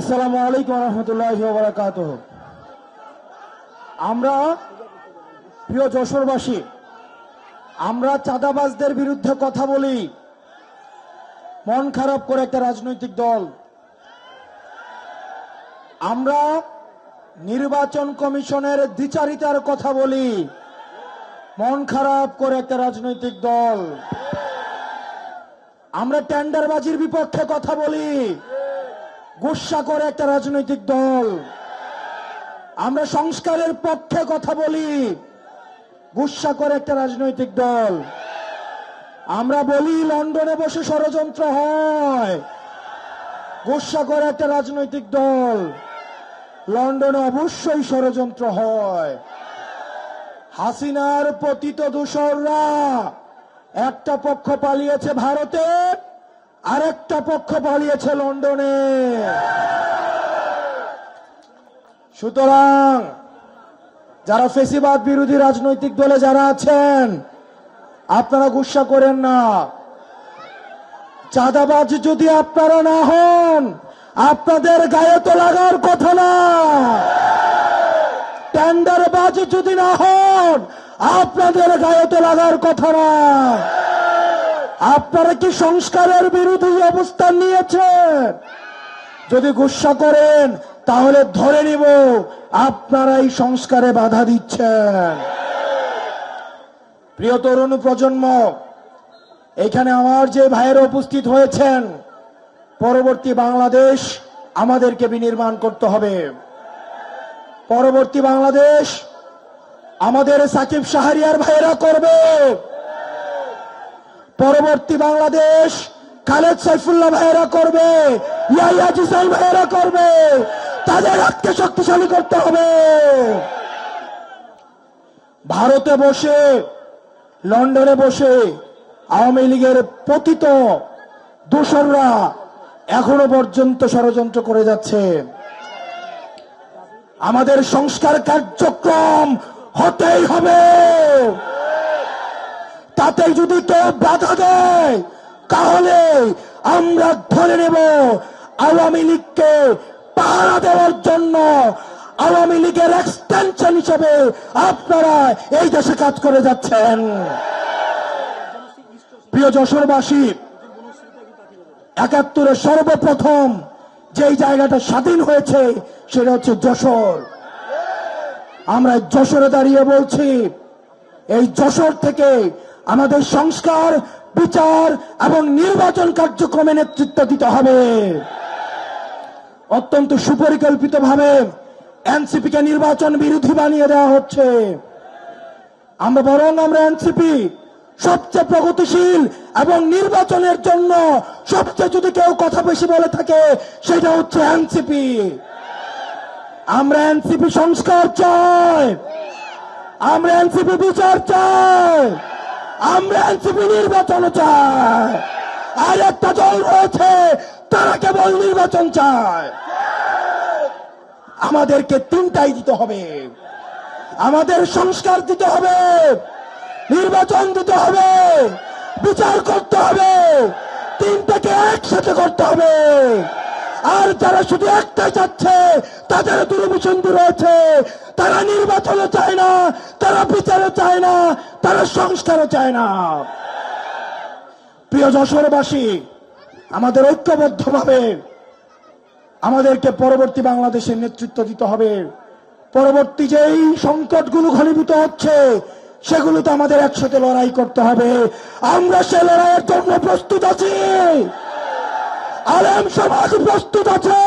আসসালামু আলাইকুম ওয়া রাহমাতুল্লাহি ওয়া বারাকাতুহু। আমরা প্রিয় যশোরবাসী, আমরা চাঁদাবাজদের বিরুদ্ধে কথা বলি, মন খারাপ করে একটা রাজনৈতিক দল। আমরা নির্বাচন কমিশনের দ্বিচারিতার কথা বলি, মন খারাপ করে একটা রাজনৈতিক দল। আমরা টেন্ডারবাজির বিপক্ষে কথা বলি, গুসা করে একটা রাজনৈতিক দল। আমরা সংস্কারের পক্ষে কথা বলি, গুসা করে একটা রাজনৈতিক দল। আমরা বলি লন্ডনে বসে ষড়যন্ত্র হয়, গুসা করে একটা রাজনৈতিক দল। লন্ডনে অবশ্যই ষড়যন্ত্র হয়। হাসিনার পতিত দূষররা একটা পক্ষ পালিয়েছে ভারতে, আরেকটা পক্ষ পালিয়েছে লন্ডনে। সুতরাং যারা ফেসিবাদ বিরোধী রাজনৈতিক দলে যারা আছেন, আপনারা গুসা করেন না। চাঁদাবাজ যদি আপনারা না হন, আপনাদের গায়ে তো লাগার কথা না। টেন্ডারবাজ যদি না হন, আপনাদের গায়ে তো লাগার কথা না। আপনারা কি সংস্কারের বিরোধী অবস্থান নিয়েছেন? যদি গুসা করেন তাহলে ধরে নিব আপনারাই সংস্কারে বাধা দিচ্ছেন। প্রিয় তরুণ প্রজন্ম, এখানে আমার যে ভাইয়েরা উপস্থিত হয়েছেন, পরবর্তী বাংলাদেশ আমাদেরকে বিনির্মাণ করতে হবে। পরবর্তী বাংলাদেশ আমাদের সাকিব শাহরিয়ার ভাইয়েরা করবে। পরবর্তী বাংলাদেশ খালেদ সাইফুল্লাহ ভাইয়েরা করবে, ইয়াহিয়া জিসান ভাইয়েরা করবে। তাদের হাতকে শক্তিশালী করতে হবে। ভারতে বসে, লন্ডনে বসে আওয়ামী লীগের পতিত দূষররা এখনো পর্যন্ত ষড়যন্ত্র করে যাচ্ছে। আমাদের সংস্কার কার্যক্রম হতেই হবে। তাতে যদি কেউ বাধা দেয় তাহলে আমরা ধরে নেব আওয়ামী লীগকে পাহারা দেওয়ার জন্য আওয়ামী লীগের এক্সটেনশন হিসেবে আপনারা এই দেশে কাজ করে যাচ্ছেন। প্রিয় যশোরবাসী, ৭১ সর্বপ্রথম যেই জায়গাটা স্বাধীন হয়েছে সেটা হচ্ছে যশোর। আমরা যশোরে দাঁড়িয়ে বলছি, এই যশোর থেকে আমাদের সংস্কার, বিচার এবং নির্বাচন কার্যক্রমে নেতৃত্ব দিতে হবে। অত্যন্ত সুপরিকল্পিতভাবে এনসিপি কে নির্বাচন বিরোধী বানিয়ে দেওয়া হচ্ছে। আমরা এনসিপি সবচেয়ে প্রগতিশীল এবং নির্বাচনের জন্য সবচেয়ে যদি কেউ কথা বেশি বলে থাকে সেটা হচ্ছে এনসিপি। আমরা এনসিপি সংস্কার চাই, আমরা এনসিপি বিচার চাই, আমরা এনসিপি নির্বাচন চাই। আর একটা দল রয়েছে তারা কেবল নির্বাচন চায়। আমাদেরকে তিনটাই দিতে হবে। আমাদের সংস্কার দিতে হবে, নির্বাচন দিতে হবে, বিচার করতে হবে। তিনটাকে একসাথে করতে হবে। আর যারা শুধু একটাই চাচ্ছে তাদের দুর্বিসন্ধি রয়েছে। তারা নির্বাচনও চায় না, তারা বিচারও চায় না, তারা সংস্কারও চায় না। প্রিয় যশোরবাসী, আমাদের ঐক্যবদ্ধভাবে আমাদেরকে পরবর্তী বাংলাদেশের নেতৃত্ব দিতে হবে। পরবর্তী যেই সংকটগুলো ঘনীভূত হচ্ছে সেগুলোতে আমাদের একসাথে লড়াই করতে হবে। আমরা সে লড়াইয়ের জন্য প্রস্তুত আছি। আলেম সমাজ প্রস্তুত আছে।